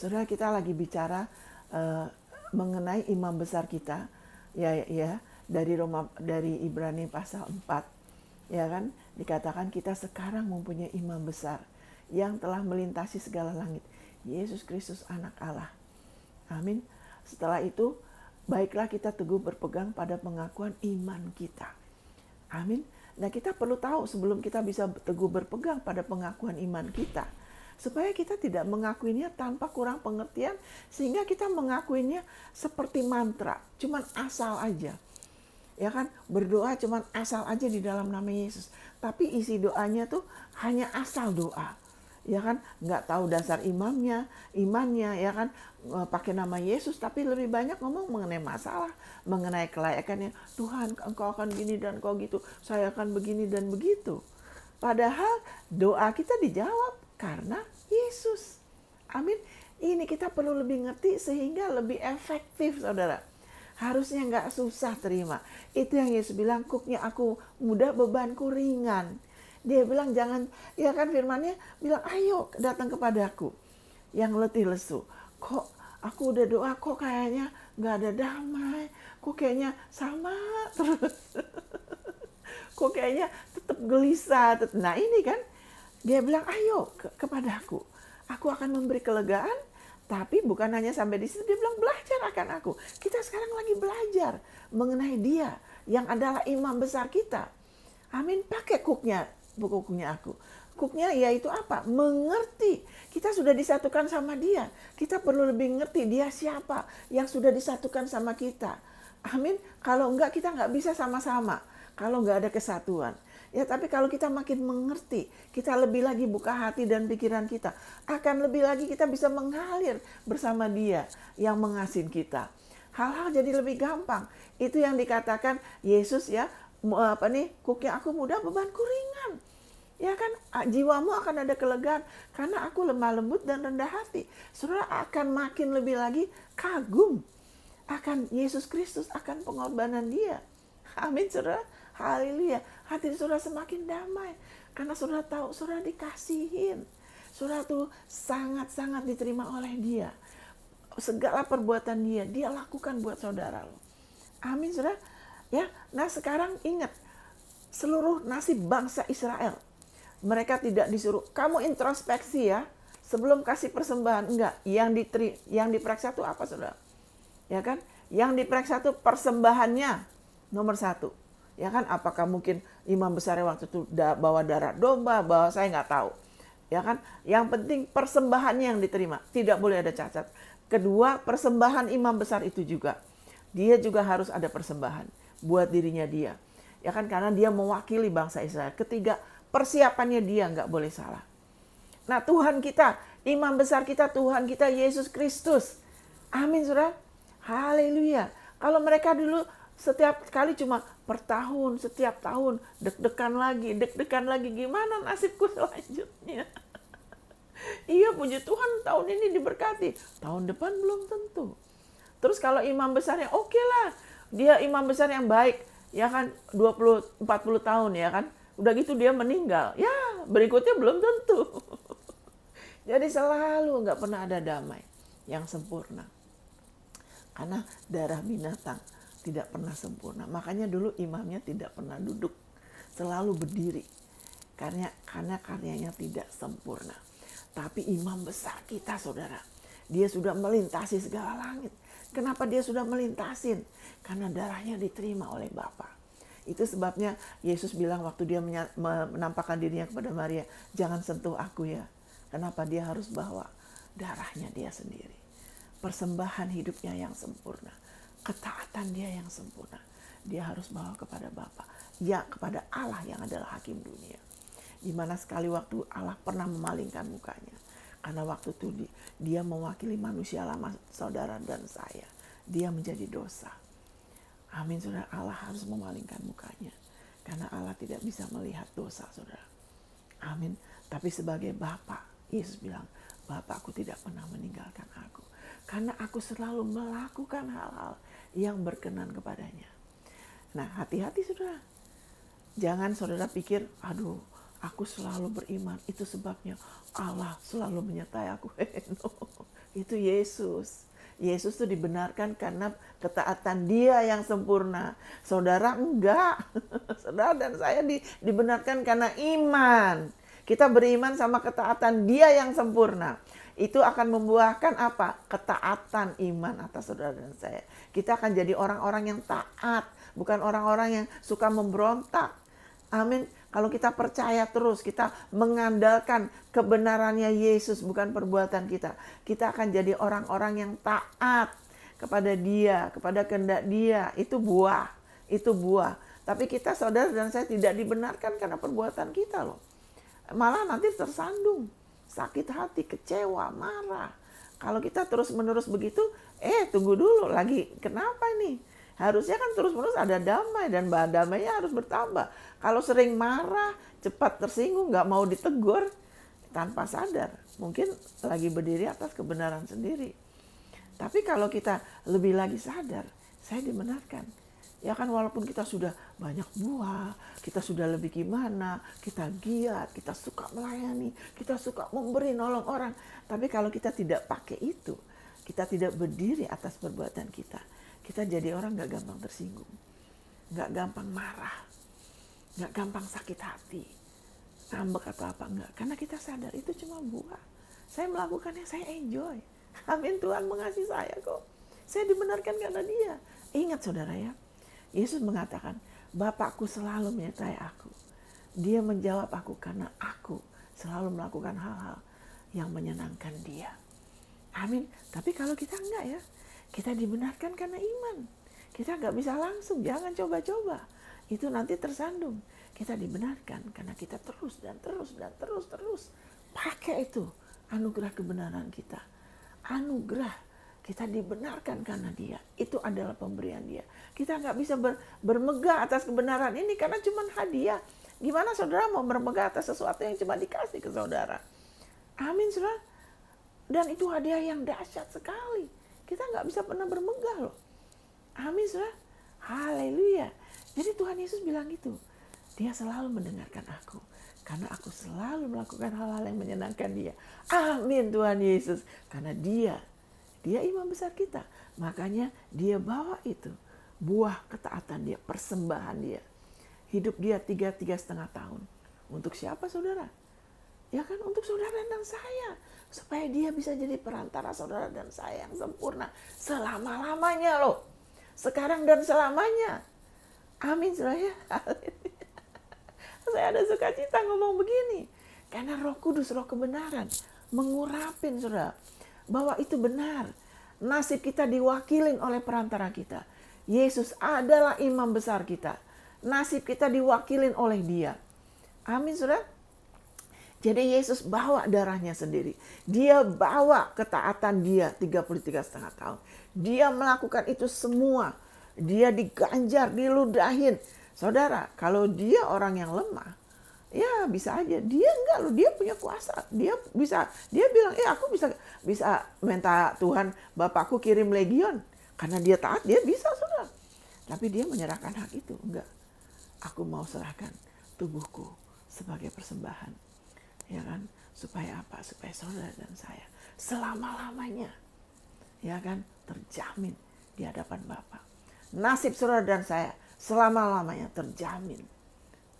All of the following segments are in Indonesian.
Saudara, kita lagi bicara uh, mengenai imam besar kita, ya dari Ibrani pasal 4, ya kan, dikatakan kita sekarang mempunyai imam besar yang telah melintasi segala langit, Yesus Kristus anak Allah. Amin. Setelah itu, baiklah kita teguh berpegang pada pengakuan iman kita. Amin. Nah, kita perlu tahu sebelum kita bisa teguh berpegang pada pengakuan iman kita, supaya kita tidak mengakuinya tanpa kurang pengertian, sehingga kita mengakuinya seperti mantra, cuman asal aja. Ya kan, berdoa cuman asal aja di dalam nama Yesus. Tapi isi doanya tuh hanya asal doa. Ya kan, nggak tahu dasar imannya, ya kan, pakai nama Yesus, tapi lebih banyak ngomong mengenai masalah, mengenai kelayakannya. Tuhan, engkau akan gini dan engkau gitu, saya akan begini dan begitu. Padahal doa kita dijawab karena Yesus. Amin. Ini kita perlu lebih ngerti sehingga lebih efektif, saudara. Harusnya nggak susah terima. Itu yang Yesus bilang, kuknya aku mudah, bebanku ringan. Dia bilang jangan, ya kan, firman-Nya bilang, ayo datang kepadaku yang letih lesu. Kok aku udah doa, kok kayaknya nggak ada damai, kok kayaknya sama terus, kok kayaknya tetap gelisah. Nah ini kan, dia bilang ayo kepadaku, aku akan memberi kelegaan. Tapi bukan hanya sampai di situ, dia bilang belajar akan aku. Kita sekarang lagi belajar mengenai dia yang adalah imam besar kita. Amin. Pakai kuknya aku. Kuknya yaitu apa? Mengerti. Kita sudah disatukan sama dia. Kita perlu lebih ngerti dia siapa yang sudah disatukan sama kita. Amin. Kalau enggak, kita enggak bisa sama-sama. Kalau enggak ada kesatuan. Ya, tapi kalau kita makin mengerti, kita lebih lagi buka hati dan pikiran kita, akan lebih lagi kita bisa mengalir bersama dia yang mengasihi kita. Hal-hal jadi lebih gampang. Itu yang dikatakan Yesus, ya, kuknya aku mudah, bebanku ringan. Ya kan, jiwamu akan ada kelegaan karena aku lemah lembut dan rendah hati. Saudara akan makin lebih lagi kagum akan Yesus Kristus, akan pengorbanan dia. Amin, saudara. Haleluya. Hati saudara semakin damai karena saudara tahu saudara dikasihin. Saudara tuh sangat-sangat diterima oleh dia. Segala perbuatan dia lakukan buat saudara loh. Amin, saudara. Ya, nah sekarang ingat, seluruh nasib bangsa Israel, mereka tidak disuruh kamu introspeksi ya sebelum kasih persembahan, enggak. Yang diperiksa itu apa, saudara? Ya kan? Yang diperiksa itu persembahannya nomor 1. Ya kan, apakah mungkin imam besarnya waktu itu bawa darah domba, bawa, saya nggak tahu. Ya kan, yang penting persembahannya yang diterima, tidak boleh ada cacat. Kedua, persembahan imam besar itu juga, dia juga harus ada persembahan buat dirinya dia. Ya kan, karena dia mewakili bangsa Israel. Ketiga, persiapannya dia nggak boleh salah. Nah, Tuhan kita, imam besar kita, Tuhan kita Yesus Kristus. Amin, saudara. Haleluya. Kalau mereka dulu setiap kali cuma per tahun, setiap tahun deg-degan lagi, gimana nasibku selanjutnya? Iya, puji Tuhan tahun ini diberkati, tahun depan belum tentu. Terus kalau imam besarnya oke lah, dia imam besar yang baik, ya kan, 20-40 tahun, ya kan, udah gitu dia meninggal, ya berikutnya belum tentu. Jadi selalu nggak pernah ada damai yang sempurna, karena darah binatang tidak pernah sempurna. Makanya dulu imamnya tidak pernah duduk, selalu berdiri. Karena karyanya tidak sempurna. Tapi imam besar kita, saudara, dia sudah melintasi segala langit. Kenapa dia sudah melintasin? Karena darahnya diterima oleh Bapa. Itu sebabnya Yesus bilang waktu dia menampakkan dirinya kepada Maria, jangan sentuh aku ya. Kenapa dia harus bawa darahnya dia sendiri? Persembahan hidupnya yang sempurna. Ketaatan dia yang sempurna. Dia harus bawa kepada Bapa, ya, kepada Allah yang adalah hakim dunia. Dimana sekali waktu Allah pernah memalingkan mukanya, karena waktu itu dia mewakili manusia lama, saudara dan saya. Dia menjadi dosa. Amin, saudara. Allah harus memalingkan mukanya karena Allah tidak bisa melihat dosa, saudara. Amin. Tapi sebagai Bapa, Yesus bilang, Bapakku tidak pernah meninggalkan aku, karena aku selalu melakukan hal-hal yang berkenan kepadanya. Nah, hati-hati, saudara. Jangan saudara pikir, aduh, Aku selalu beriman, itu sebabnya Allah selalu menyertai aku. No, itu Yesus. Yesus itu dibenarkan karena ketaatan Dia yang sempurna. Saudara enggak. Saudara dan saya dibenarkan karena iman. Kita beriman sama ketaatan Dia yang sempurna. Itu akan membuahkan apa? Ketaatan iman atas saudara dan saya. Kita akan jadi orang-orang yang taat, bukan orang-orang yang suka memberontak. Amin. Kalau kita percaya terus, kita mengandalkan kebenarannya Yesus, bukan perbuatan kita. Kita akan jadi orang-orang yang taat kepada Dia, kepada kehendak Dia. Itu buah, itu buah. Tapi kita, saudara dan saya, tidak dibenarkan karena perbuatan kita loh. Malah nanti tersandung, sakit hati, kecewa, marah. Kalau kita terus-menerus begitu, tunggu dulu, lagi kenapa ini? Harusnya kan terus-menerus ada damai dan bahan damainya harus bertambah. Kalau sering marah, cepat tersinggung, nggak mau ditegur, tanpa sadar. Mungkin lagi berdiri atas kebenaran sendiri. Tapi kalau kita lebih lagi sadar, saya dibenarkan. Ya kan walaupun kita sudah banyak buah, kita sudah lebih gimana, kita giat, kita suka melayani, kita suka memberi nolong orang. Tapi kalau kita tidak pakai itu, kita tidak berdiri atas perbuatan kita jadi orang gak gampang tersinggung, gak gampang marah, gak gampang sakit hati, ngambek atau apa enggak. Karena kita sadar itu cuma buah. Saya melakukannya, saya enjoy. Amin, Tuhan mengasihi saya kok. Saya dibenarkan karena Dia. Ingat saudara ya, Yesus mengatakan, Bapakku selalu menyertai aku. Dia menjawab aku karena aku selalu melakukan hal-hal yang menyenangkan Dia. Amin. Tapi kalau kita enggak ya, kita dibenarkan karena iman. Kita nggak bisa langsung, jangan coba-coba. Itu nanti tersandung. Kita dibenarkan karena kita terus pakai itu anugerah kebenaran kita. Anugerah, kita dibenarkan karena Dia. Itu adalah pemberian Dia. Kita nggak bisa bermegah atas kebenaran ini karena cuma hadiah. Gimana saudara mau bermegah atas sesuatu yang cuma dikasih ke saudara? Amin, saudara. Dan itu hadiah yang dahsyat sekali. Kita nggak bisa pernah bermegah loh. Amin, saudara. Haleluya. Jadi Tuhan Yesus bilang gitu. Dia selalu mendengarkan aku. Karena aku selalu melakukan hal-hal yang menyenangkan Dia. Amin, Tuhan Yesus. Karena Dia imam besar kita. Makanya Dia bawa itu. Buah ketaatan Dia, persembahan Dia. Hidup Dia 3,5 tahun. Untuk siapa saudara? Ya kan, untuk saudara dan saya. Supaya Dia bisa jadi perantara saudara dan saya yang sempurna. Selama-lamanya loh. Sekarang dan selamanya. Amin saudara ya. Saya ada sukacita ngomong begini. Karena Roh Kudus, Roh kebenaran. Mengurapin saudara. Bahwa itu benar. Nasib kita diwakilin oleh perantara kita. Yesus adalah imam besar kita. Nasib kita diwakilin oleh Dia. Amin saudara. Jadi Yesus bawa darahnya sendiri. Dia bawa ketaatan Dia 33,5 tahun. Dia melakukan itu semua. Dia diganjar, diludahin. Saudara, kalau dia orang yang lemah, ya bisa aja. Dia enggak loh, dia punya kuasa. Dia bilang, aku bisa minta Tuhan, Bapakku kirim legion. Karena dia taat, dia bisa saudara. Tapi dia menyerahkan hak itu. Enggak. Aku mau serahkan tubuhku sebagai persembahan. Ya kan, supaya apa? Supaya saudara dan saya selama-lamanya ya kan terjamin di hadapan Bapa. Nasib saudara dan saya selama-lamanya terjamin.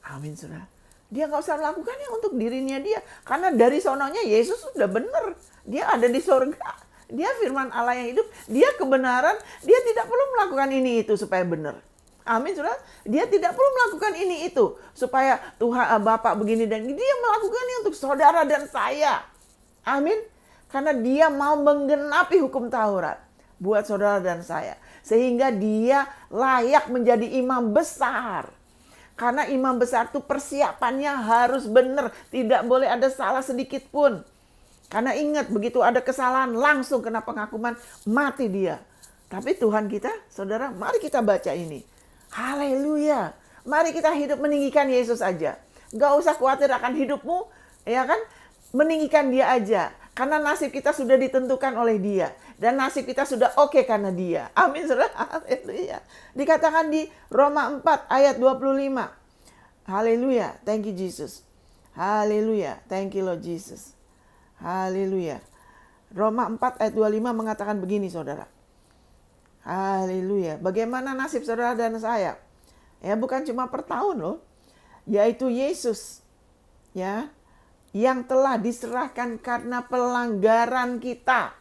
Amin saudara. Dia nggak usah melakukannya untuk dirinya dia, karena dari sononya Yesus sudah benar. Dia ada di surga. Dia firman Allah yang hidup, dia kebenaran, dia tidak perlu melakukan ini itu supaya benar. Amin, saudara. Dia tidak perlu melakukan ini itu supaya Tuhan Bapak begini dan ini. Dia melakukannya untuk saudara dan saya. Amin. Karena Dia mau menggenapi hukum Taurat buat saudara dan saya, sehingga Dia layak menjadi imam besar. Karena imam besar itu persiapannya harus benar, tidak boleh ada salah sedikit pun. Karena ingat, begitu ada kesalahan langsung kena penghakuman, mati dia. Tapi Tuhan kita, saudara, mari kita baca ini. Haleluya. Mari kita hidup meninggikan Yesus aja. Gak usah khawatir akan hidupmu, ya kan? Meninggikan Dia aja. Karena nasib kita sudah ditentukan oleh Dia. Dan nasib kita sudah oke karena Dia. Amin, saudara. Haleluya. Dikatakan di Roma 4 ayat 25. Haleluya. Thank you, Jesus. Haleluya. Thank you Lord Jesus. Haleluya. Roma 4 ayat 25 mengatakan begini saudara. Haleluya. Bagaimana nasib saudara dan saya? Ya bukan cuma per tahun loh. Yaitu Yesus. Ya. Yang telah diserahkan karena pelanggaran kita.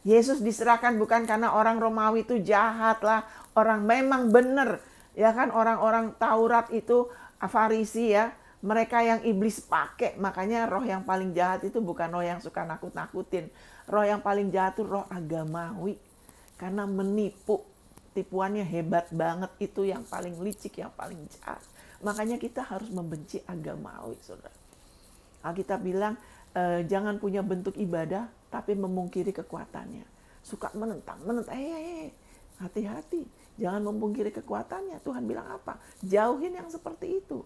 Yesus diserahkan bukan karena orang Romawi itu jahat lah. Orang memang benar. Ya kan orang-orang Taurat itu Farisi ya. Mereka yang iblis pakai. Makanya roh yang paling jahat itu bukan roh yang suka nakut-nakutin. Roh yang paling jahat itu roh agamawi. Karena menipu. Tipuannya hebat banget. Itu yang paling licik, yang paling jahat. Makanya kita harus membenci agamawi, saudara. Alkitab bilang, jangan punya bentuk ibadah, tapi memungkiri kekuatannya. Suka menentang. Hati-hati. Jangan memungkiri kekuatannya. Tuhan bilang apa? Jauhin yang seperti itu.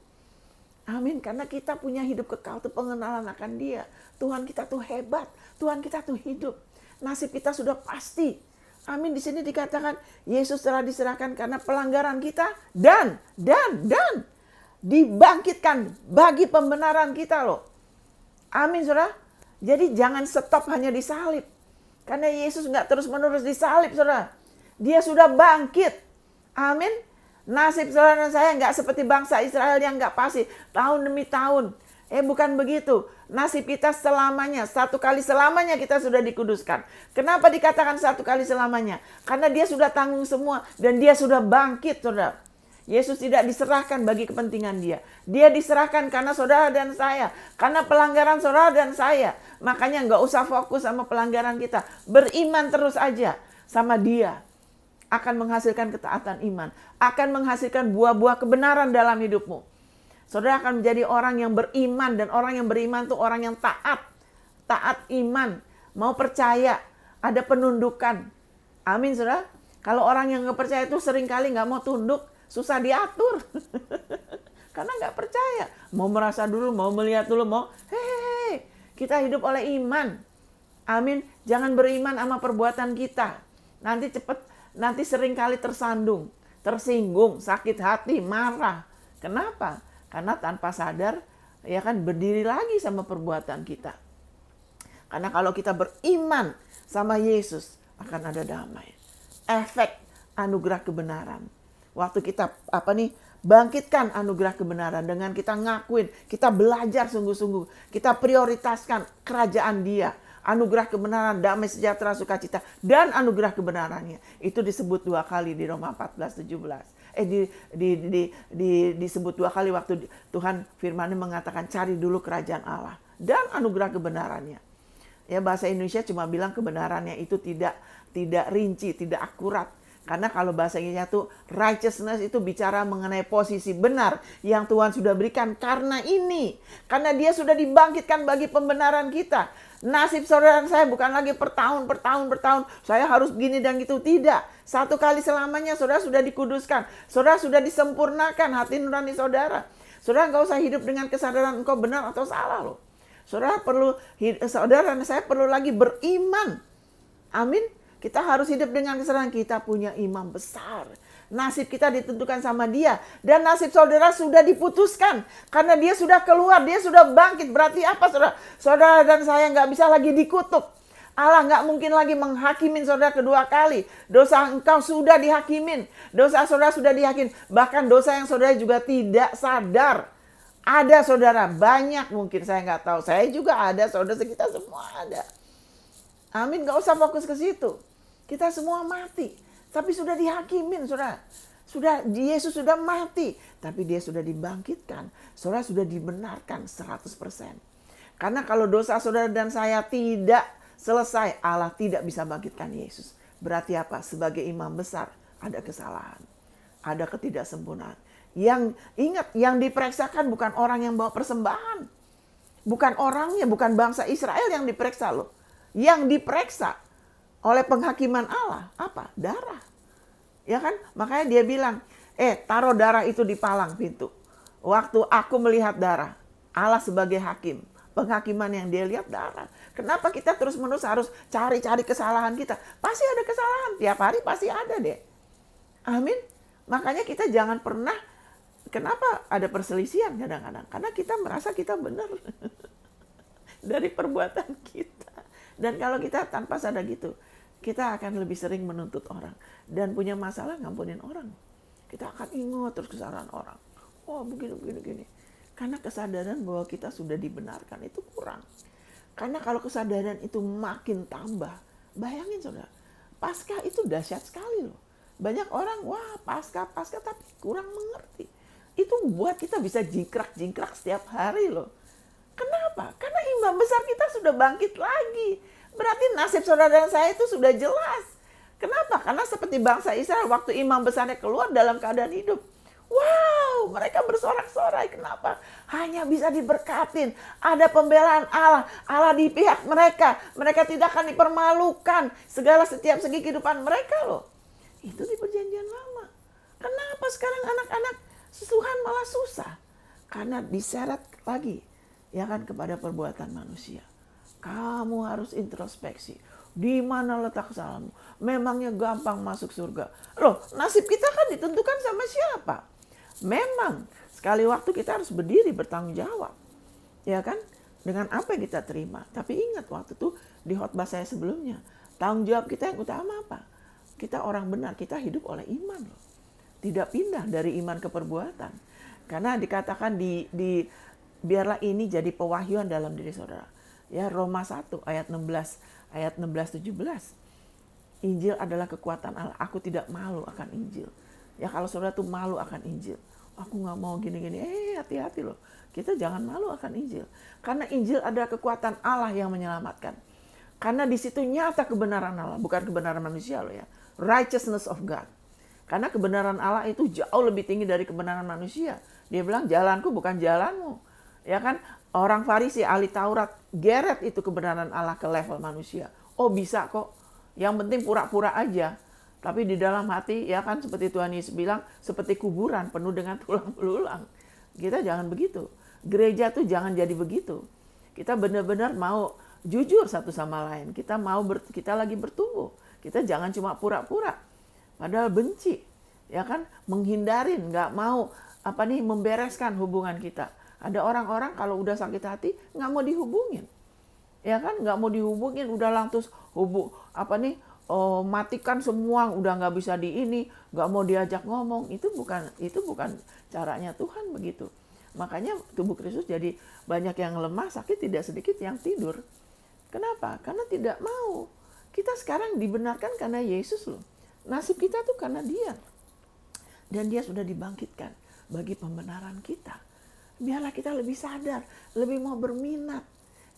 Amin, karena kita punya hidup kekal itu pengenalan akan Dia. Tuhan kita tuh hebat, Tuhan kita tuh hidup. Nasib kita sudah pasti. Amin, di sini dikatakan Yesus telah diserahkan karena pelanggaran kita dan dibangkitkan bagi pembenaran kita loh. Amin, saudara. Jadi jangan stop hanya di salib. Karena Yesus nggak terus-menerus di salib, saudara. Dia sudah bangkit. Amin. Nasib saudara dan saya nggak seperti bangsa Israel yang nggak pasti tahun demi tahun. Bukan begitu. Nasib kita selamanya, satu kali selamanya kita sudah dikuduskan. Kenapa dikatakan satu kali selamanya? Karena Dia sudah tanggung semua dan Dia sudah bangkit, saudara. Yesus tidak diserahkan bagi kepentingan Dia. Dia diserahkan karena saudara dan saya. Karena pelanggaran saudara dan saya. Makanya nggak usah fokus sama pelanggaran kita. Beriman terus aja sama Dia. Akan menghasilkan ketaatan iman. Akan menghasilkan buah-buah kebenaran dalam hidupmu. Saudara akan menjadi orang yang beriman. Dan orang yang beriman itu orang yang taat. Taat iman. Mau percaya. Ada penundukan. Amin, saudara. Kalau orang yang nggak percaya itu seringkali nggak mau tunduk. Susah diatur. Karena nggak percaya. Mau merasa dulu, mau melihat dulu, mau kita hidup oleh iman. Amin. Jangan beriman sama perbuatan kita. Nanti seringkali tersandung, tersinggung, sakit hati, marah. Kenapa? Karena tanpa sadar ya kan berdiri lagi sama perbuatan kita. Karena kalau kita beriman sama Yesus akan ada damai. Efek anugerah kebenaran. Waktu kita bangkitkan anugerah kebenaran dengan kita ngakuin, kita belajar sungguh-sungguh, kita prioritaskan kerajaan Dia. Anugerah kebenaran, damai sejahtera, sukacita, dan anugerah kebenarannya. Itu disebut 2 kali di Roma 14:17. Disebut 2 kali waktu Tuhan firman-Nya mengatakan cari dulu kerajaan Allah dan anugerah kebenarannya. Ya bahasa Indonesia cuma bilang kebenarannya itu tidak rinci, tidak akurat. Karena kalau bahasa Inggrisnya tuh righteousness itu bicara mengenai posisi benar yang Tuhan sudah berikan karena ini. Karena Dia sudah dibangkitkan bagi pembenaran kita. Nasib saudara dan saya bukan lagi per tahun. Saya harus gini dan gitu. Tidak. Satu kali selamanya saudara sudah dikuduskan. Saudara sudah disempurnakan hati nurani saudara. Saudara nggak usah hidup dengan kesadaran engkau benar atau salah loh. Saudara dan saya perlu lagi beriman. Amin. Kita harus hidup dengan kesadaran kita punya imam besar. Nasib kita ditentukan sama Dia. Dan nasib saudara sudah diputuskan. Karena Dia sudah keluar, Dia sudah bangkit. Berarti apa saudara? Saudara dan saya nggak bisa lagi dikutuk. Allah nggak mungkin lagi menghakimin saudara kedua kali. Dosa engkau sudah dihakimin. Dosa saudara sudah dihakimin. Bahkan dosa yang saudara juga tidak sadar. Ada saudara, banyak mungkin saya nggak tahu. Saya juga ada, saudara kita semua ada. Amin, nggak usah fokus ke situ. Kita semua mati, tapi sudah dihakimin, saudara. Yesus sudah mati, tapi Dia sudah dibangkitkan. Saudara sudah dibenarkan 100%. Karena kalau dosa saudara dan saya tidak selesai, Allah tidak bisa bangkitkan Yesus. Berarti apa? Sebagai imam besar, ada kesalahan. Ada ketidaksempurnaan. Ingat, yang diperiksakan bukan orang yang bawa persembahan. Bukan orangnya, bukan bangsa Israel yang diperiksa loh. Yang diperiksa oleh penghakiman Allah, apa? Darah. Ya kan? Makanya Dia bilang, taruh darah itu di palang pintu. Waktu aku melihat darah, Allah sebagai hakim. Penghakiman yang Dia lihat darah. Kenapa kita terus-menerus harus cari-cari kesalahan kita? Pasti ada kesalahan. Tiap hari pasti ada deh. Amin. Makanya kita jangan pernah Kenapa ada perselisihan kadang-kadang? Karena kita merasa kita benar dari perbuatan kita. Dan kalau kita tanpa sadar gitu, kita akan lebih sering menuntut orang. Dan punya masalah ngampunin orang. Kita akan ingat terus kesalahan orang. Oh begini. Karena kesadaran bahwa kita sudah dibenarkan itu kurang. Karena kalau kesadaran itu makin tambah, bayangin saudara, Paskah itu dahsyat sekali loh. Banyak orang, wah Paskah, tapi kurang mengerti. Itu buat kita bisa jingkrak-jingkrak setiap hari loh. Kenapa? Karena imam besar kita sudah bangkit lagi. Berarti nasib saudara dan saya itu sudah jelas. Kenapa? Karena seperti bangsa Israel waktu imam besarnya keluar dalam keadaan hidup. Wow, mereka bersorak-sorai. Kenapa? Hanya bisa diberkatin. Ada pembelaan Allah. Allah di pihak mereka. Mereka tidak akan dipermalukan. Segala setiap segi kehidupan mereka loh. Itu di perjanjian lama. Kenapa sekarang anak-anak Tuhan malah susah? Karena diseret lagi, ya kan, kepada perbuatan manusia. Kamu harus introspeksi. Di mana letak kesalahanmu? Memangnya gampang masuk surga? Loh, nasib kita kan ditentukan sama siapa? Memang sekali waktu kita harus berdiri bertanggung jawab, ya kan? Dengan apa yang kita terima. Tapi ingat waktu itu di khotbah saya sebelumnya, tanggung jawab kita yang utama apa? Kita orang benar, kita hidup oleh iman loh. Tidak pindah dari iman ke perbuatan. Karena dikatakan biarlah ini jadi pewahyuan dalam diri saudara. Ya, Roma 1 ayat 16-17. Injil adalah kekuatan Allah. Aku tidak malu akan Injil. Ya, kalau saudara tuh malu akan Injil. Aku gak mau gini-gini. Hati-hati loh. Kita jangan malu akan Injil. Karena Injil adalah kekuatan Allah yang menyelamatkan. Karena di situ nyata kebenaran Allah. Bukan kebenaran manusia loh ya. Righteousness of God. Karena kebenaran Allah itu jauh lebih tinggi dari kebenaran manusia. Dia bilang jalanku bukan jalanmu. Ya kan? Orang Farisi, ahli Taurat, geret itu kebenaran Allah ke level manusia. Oh bisa kok. Yang penting pura-pura aja. Tapi di dalam hati, ya kan, seperti Tuhan Yesus bilang, seperti kuburan penuh dengan tulang belulang. Kita jangan begitu. Gereja tuh jangan jadi begitu. Kita benar-benar mau jujur satu sama lain. Kita lagi bertumbuh. Kita jangan cuma pura-pura. Padahal benci, ya kan, menghindarin, nggak mau membereskan hubungan kita. Ada orang-orang kalau udah sakit hati nggak mau dihubungin, ya kan, nggak mau dihubungin, udah langsung matikan semua, udah nggak bisa nggak mau diajak ngomong. Itu bukan caranya Tuhan begitu. Makanya tubuh Kristus jadi banyak yang lemah, sakit, tidak sedikit yang tidur. Kenapa? Karena tidak mau. Kita sekarang dibenarkan karena Yesus loh. Nasib kita tuh karena dia. Dan dia sudah dibangkitkan bagi pembenaran kita. Biarlah kita lebih sadar, lebih mau berminat.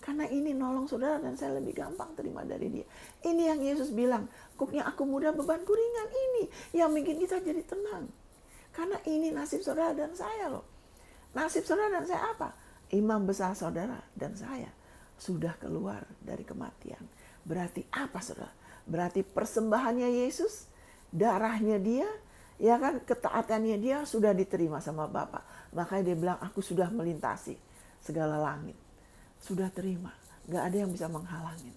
Karena ini nolong saudara dan saya lebih gampang terima dari dia. Ini yang Yesus bilang, kuknya aku mudah, bebanku ringan. Ini yang bikin kita jadi tenang. Karena ini nasib saudara dan saya loh. Nasib saudara dan saya apa? Imam besar saudara dan saya sudah keluar dari kematian. Berarti apa saudara? Berarti persembahannya Yesus, darahnya dia, ya kan, ketaatannya dia sudah diterima sama Bapa. Makanya dia bilang, aku sudah melintasi segala langit. Sudah terima. Gak ada yang bisa menghalangin.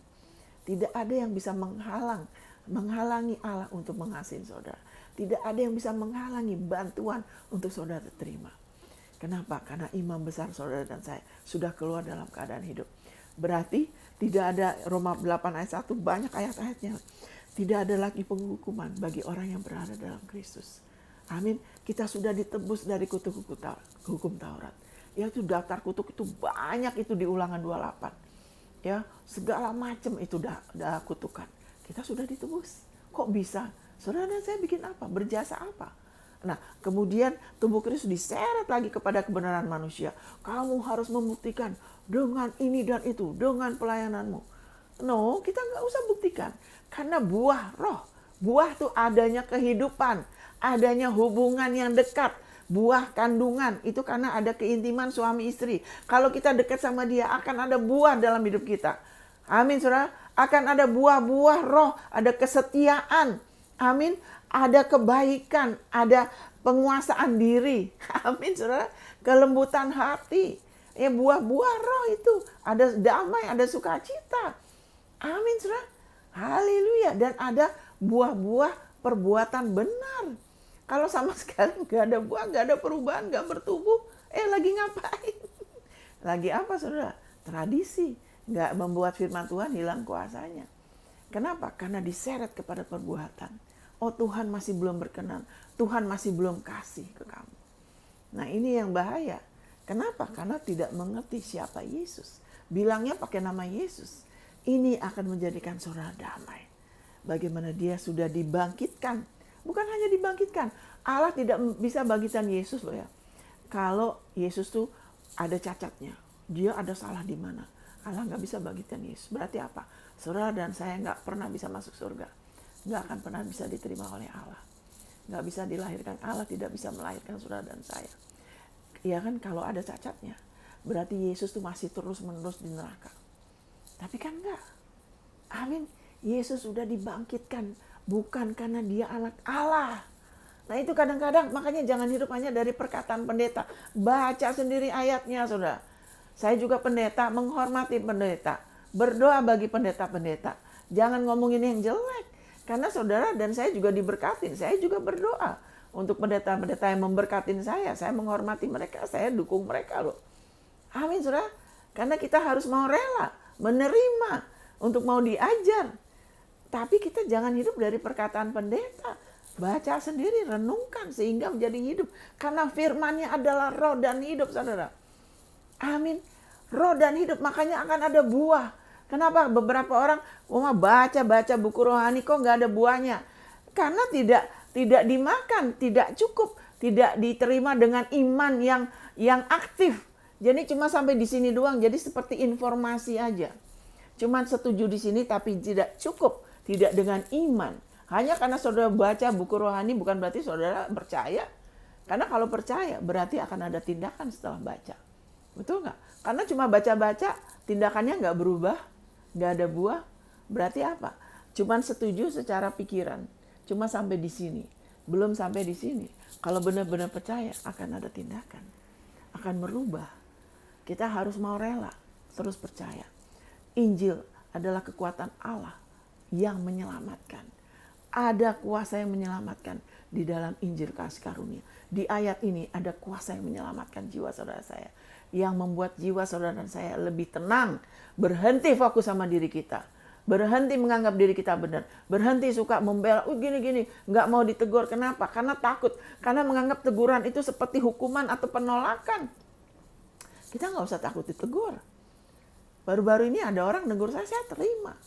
Tidak ada yang bisa menghalangi Allah untuk mengasihi saudara. Tidak ada yang bisa menghalangi bantuan untuk saudara terima. Kenapa? Karena imam besar saudara dan saya sudah keluar dalam keadaan hidup. Berarti tidak ada, Roma 8 ayat 1 banyak ayat-ayatnya. Tidak ada lagi penghukuman bagi orang yang berada dalam Kristus. Amin. Kita sudah ditebus dari kutuk hukum Taurat. Yaitu daftar kutuk itu banyak, itu di Ulangan 28. Ya, segala macam itu dah kutukan. Kita sudah ditebus. Kok bisa? Saudara dan saya bikin apa? Berjasa apa? Nah, kemudian tubuh Kristus diseret lagi kepada kebenaran manusia. Kamu harus membuktikan dengan ini dan itu, dengan pelayananmu. No, kita nggak usah buktikan. Karena buah roh. Buah itu adanya kehidupan, adanya hubungan yang dekat. Buah kandungan, itu karena ada keintiman suami istri. Kalau kita dekat sama dia, akan ada buah dalam hidup kita. Amin, saudara. Akan ada buah-buah roh, ada kesetiaan. Amin. Ada kebaikan, ada penguasaan diri. Amin, saudara. Kelembutan hati. Ya, buah-buah roh itu. Ada damai, ada sukacita. Amin, saudara. Haleluya. Dan ada buah-buah perbuatan benar. Kalau sama sekali nggak ada buah, nggak ada perubahan, nggak bertumbuh, lagi ngapain? Lagi apa saudara? Tradisi, nggak membuat firman Tuhan hilang kuasanya. Kenapa? Karena diseret kepada perbuatan. Oh, Tuhan masih belum berkenan, Tuhan masih belum kasih ke kamu. Nah, ini yang bahaya. Kenapa? Karena tidak mengerti siapa Yesus. Bilangnya pakai nama Yesus. Ini akan menjadikan saudara damai. Bagaimana dia sudah dibangkitkan. Bukan hanya dibangkitkan. Allah tidak bisa bangkitkan Yesus loh ya. Kalau Yesus tuh ada cacatnya. Dia ada salah di mana. Allah nggak bisa bangkitkan Yesus. Berarti apa? Saudara dan saya nggak pernah bisa masuk surga. Nggak akan pernah bisa diterima oleh Allah. Nggak bisa dilahirkan. Allah tidak bisa melahirkan saudara dan saya. Ya kan, kalau ada cacatnya. Berarti Yesus tuh masih terus-menerus di neraka. Tapi kan enggak. Amin. Yesus sudah dibangkitkan. Bukan karena dia anak Allah. Nah itu kadang-kadang, makanya jangan hidup hanya dari perkataan pendeta. Baca sendiri ayatnya, saudara. Saya juga pendeta, menghormati pendeta. Berdoa bagi pendeta-pendeta. Jangan ngomongin yang jelek. Karena saudara dan saya juga diberkatin. Saya juga berdoa untuk pendeta-pendeta yang memberkatin saya. Saya menghormati mereka, saya dukung mereka loh. Amin, saudara. Karena kita harus mau rela, menerima, untuk mau diajar. Tapi kita jangan hidup dari perkataan pendeta. Baca sendiri, renungkan sehingga menjadi hidup. Karena firman-Nya adalah roh dan hidup, saudara. Amin. Roh dan hidup, makanya akan ada buah. Kenapa beberapa orang baca buku rohani kok nggak ada buahnya? Karena tidak dimakan, tidak cukup, tidak diterima dengan iman yang aktif. Jadi cuma sampai di sini doang, jadi seperti informasi aja. Cuma setuju di sini tapi tidak cukup, tidak dengan iman. Hanya karena saudara baca buku rohani bukan berarti saudara percaya. Karena kalau percaya berarti akan ada tindakan setelah baca. Betul nggak? Karena cuma baca-baca, tindakannya nggak berubah, nggak ada buah, berarti apa? Cuma setuju secara pikiran, cuma sampai di sini, belum sampai di sini. Kalau benar-benar percaya akan ada tindakan, akan merubah. Kita harus mau rela, terus percaya. Injil adalah kekuatan Allah yang menyelamatkan. Ada kuasa yang menyelamatkan di dalam Injil kasih karunia. Di ayat ini ada kuasa yang menyelamatkan jiwa saudara saya. Yang membuat jiwa saudara dan saya lebih tenang. Berhenti fokus sama diri kita. Berhenti menganggap diri kita benar. Berhenti suka membela. Gini-gini. Nggak mau ditegur. Kenapa? Karena takut. Karena menganggap teguran itu seperti hukuman atau penolakan. Kita nggak usah takut ditegur. Baru-baru ini ada orang negur saya terima.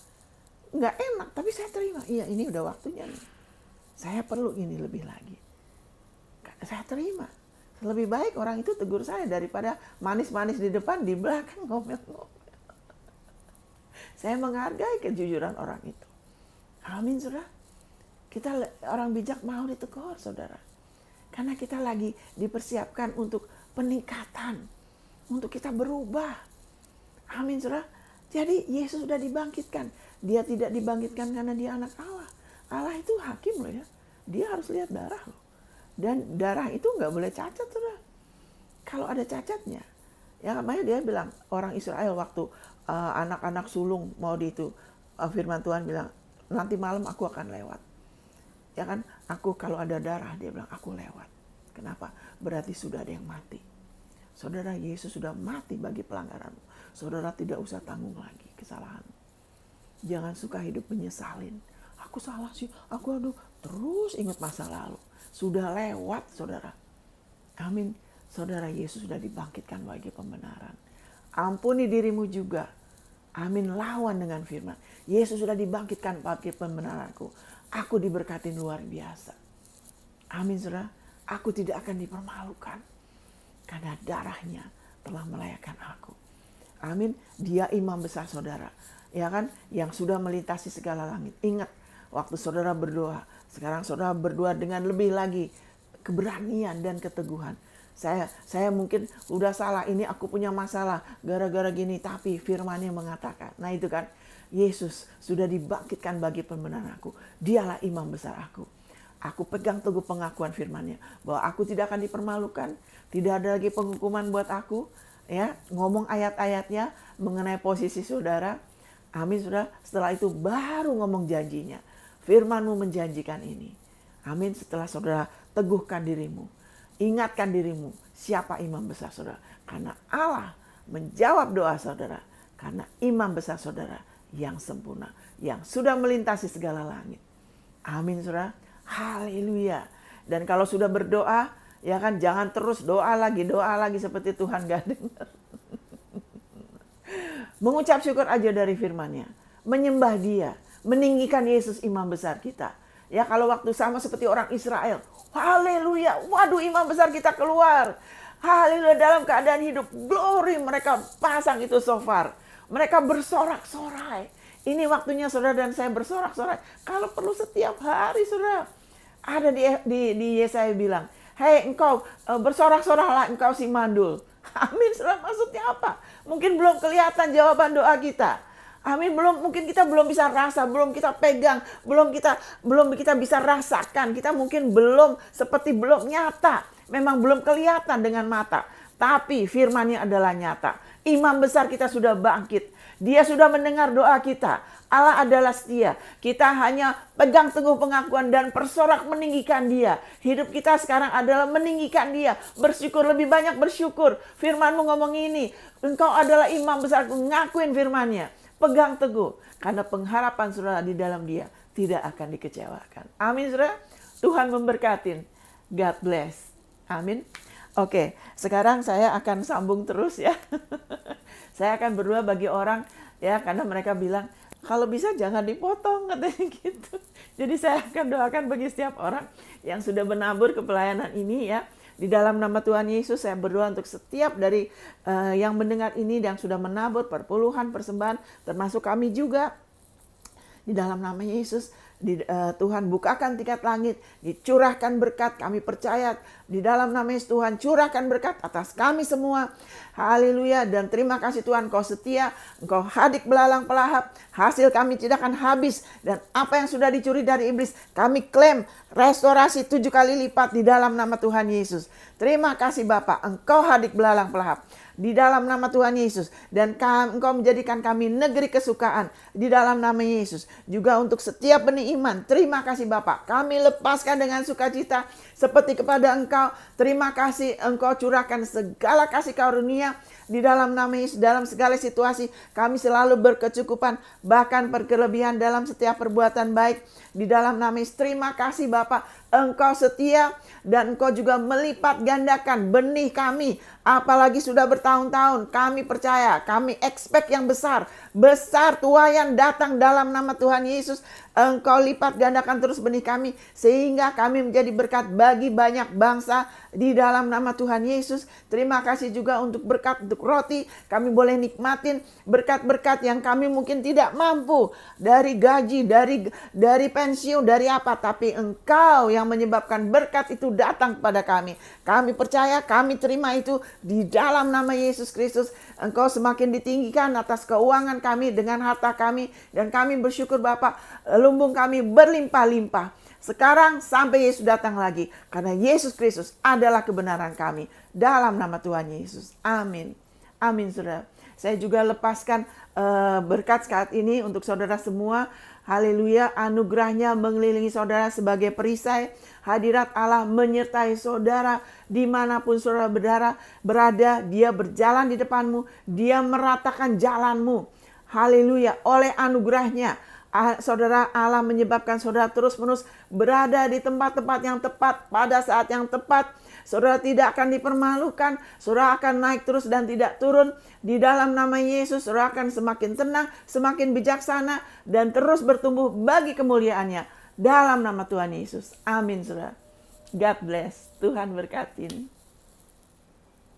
Nggak enak, tapi saya terima. Iya, ini udah waktunya nih. Saya perlu ini lebih lagi. Saya terima. Lebih baik orang itu tegur saya daripada manis-manis di depan, di belakang ngomel-ngomel. Saya menghargai kejujuran orang itu. Amin, saudara. Kita orang bijak mau ditegur, saudara. Karena kita lagi dipersiapkan untuk peningkatan. Untuk kita berubah. Amin, saudara. Jadi Yesus sudah dibangkitkan. Dia tidak dibangkitkan karena dia anak Allah. Allah itu hakim loh ya. Dia harus lihat darah loh. Dan darah itu nggak boleh cacat, saudara. Kalau ada cacatnya, ya makanya dia bilang orang Israel waktu anak-anak sulung mau firman Tuhan bilang nanti malam aku akan lewat. Ya kan, aku kalau ada darah dia bilang aku lewat. Kenapa? Berarti sudah ada yang mati. Saudara, Yesus sudah mati bagi pelanggaranmu. Saudara tidak usah tanggung lagi kesalahanmu. Jangan suka hidup menyesalin. Aku salah sih, terus ingat masa lalu. Sudah lewat, saudara. Amin. Saudara, Yesus sudah dibangkitkan bagi pembenaran. Ampuni dirimu juga. Amin. Lawan dengan firman. Yesus sudah dibangkitkan bagi pembenaranku. Aku diberkati luar biasa. Amin, saudara. Aku tidak akan dipermalukan. Karena darahnya telah melayakan aku. Amin. Dia imam besar, saudara. Ya kan? Yang sudah melintasi segala langit. Ingat, waktu saudara berdoa. Sekarang saudara berdoa dengan lebih lagi keberanian dan keteguhan. Saya mungkin udah salah, ini aku punya masalah gara-gara gini, tapi firman-Nya mengatakan. Nah itu kan, Yesus sudah dibangkitkan bagi pembenaran aku. Dialah imam besar aku. Aku pegang teguh pengakuan firman-Nya bahwa aku tidak akan dipermalukan, tidak ada lagi penghukuman buat aku. Ya, ngomong ayat-ayatnya mengenai posisi saudara. Amin, saudara. Setelah itu baru ngomong janjinya. Firman-Mu menjanjikan ini. Amin. Setelah saudara teguhkan dirimu, ingatkan dirimu siapa imam besar saudara. Karena Allah menjawab doa saudara. Karena imam besar saudara yang sempurna, yang sudah melintasi segala langit. Amin saudara. Haleluya. Dan kalau sudah berdoa, ya kan, jangan terus doa lagi seperti Tuhan gak dengar. Mengucap syukur aja dari firman-Nya. Menyembah Dia, meninggikan Yesus imam besar kita. Ya, kalau waktu sama seperti orang Israel. Haleluya. Waduh, imam besar kita keluar. Haleluya, dalam keadaan hidup glory mereka pasang itu shofar. Mereka bersorak-sorai. Ini waktunya saudara dan saya bersorak-sorai. Kalau perlu setiap hari saudara. Ada di Yesaya bilang, hei engkau bersorak-soraklah engkau si mandul. Amin saudara, maksudnya apa? Mungkin belum kelihatan jawaban doa kita. Amin, mungkin kita belum bisa rasa, belum kita pegang, belum kita bisa rasakan. Kita mungkin belum nyata. Memang belum kelihatan dengan mata. Tapi firman-Nya adalah nyata. Imam besar kita sudah bangkit. Dia sudah mendengar doa kita. Allah adalah setia. Kita hanya pegang teguh pengakuan dan bersorak meninggikan Dia. Hidup kita sekarang adalah meninggikan Dia. Bersyukur, lebih banyak bersyukur. Firman-Mu ngomong ini. Engkau adalah imam besar. Ngakuin firman-Nya. Pegang teguh. Karena pengharapan saudara di dalam Dia tidak akan dikecewakan. Amin saudara. Tuhan memberkatin. God bless. Amin. Oke, sekarang saya akan sambung terus ya. Saya akan berdoa bagi orang ya, karena mereka bilang kalau bisa jangan dipotong katanya gitu. Jadi saya akan doakan bagi setiap orang yang sudah menabur ke pelayanan ini ya. Di dalam nama Tuhan Yesus saya berdoa untuk setiap dari yang mendengar ini yang sudah menabur perpuluhan persembahan, termasuk kami juga. Di dalam nama Yesus Tuhan bukakan tingkat langit, dicurahkan berkat, kami percaya di dalam nama Yesus Tuhan curahkan berkat atas kami semua. Haleluya, dan terima kasih Tuhan, Engkau setia, Engkau hadik belalang pelahap, hasil kami tidak akan habis, dan apa yang sudah dicuri dari iblis kami klaim restorasi 7 kali lipat di dalam nama Tuhan Yesus. Terima kasih Bapa, Engkau hadik belalang pelahap di dalam nama Tuhan Yesus, dan Engkau menjadikan kami negeri kesukaan di dalam nama Yesus. Juga untuk setiap benih iman, terima kasih Bapa, kami lepaskan dengan sukacita seperti kepada Engkau. Terima kasih Engkau curahkan segala kasih karunia di dalam nama Yesus. Dalam segala situasi kami selalu berkecukupan, bahkan berkelebihan dalam setiap perbuatan baik di dalam nama Yesus. Terima kasih Bapa, Engkau setia dan Engkau juga melipat gandakan benih kami. Apalagi sudah bertahun-tahun, kami percaya, kami expect yang besar tuaian datang dalam nama Tuhan Yesus. Engkau lipat gandakan terus benih kami, sehingga kami menjadi berkat bagi banyak bangsa di dalam nama Tuhan Yesus. Terima kasih juga untuk berkat, untuk roti, kami boleh nikmatin berkat-berkat yang kami mungkin tidak mampu, dari gaji, dari pensiun, dari apa, tapi Engkau yang menyebabkan berkat itu datang kepada kami. Kami percaya, kami terima itu di dalam nama Yesus Kristus. Engkau semakin ditinggikan atas keuangan kami dengan harta kami, dan kami bersyukur Bapa, lumbung kami berlimpah-limpah sekarang sampai Yesus datang lagi, karena Yesus Kristus adalah kebenaran kami dalam nama Tuhan Yesus. Amin. Amin saudara. Saya juga lepaskan berkat saat ini untuk saudara semua. Haleluya, anugerahnya mengelilingi saudara sebagai perisai. Hadirat Allah menyertai saudara dimanapun saudara berada. Dia berjalan di depanmu, Dia meratakan jalanmu. Haleluya, oleh anugerahnya saudara, Allah menyebabkan saudara terus-menerus berada di tempat-tempat yang tepat pada saat yang tepat. Saudara tidak akan dipermalukan, saudara akan naik terus dan tidak turun. Di dalam nama Yesus, saudara akan semakin tenang, semakin bijaksana, dan terus bertumbuh bagi kemuliaannya. Dalam nama Tuhan Yesus. Amin saudara. God bless. Tuhan berkatin.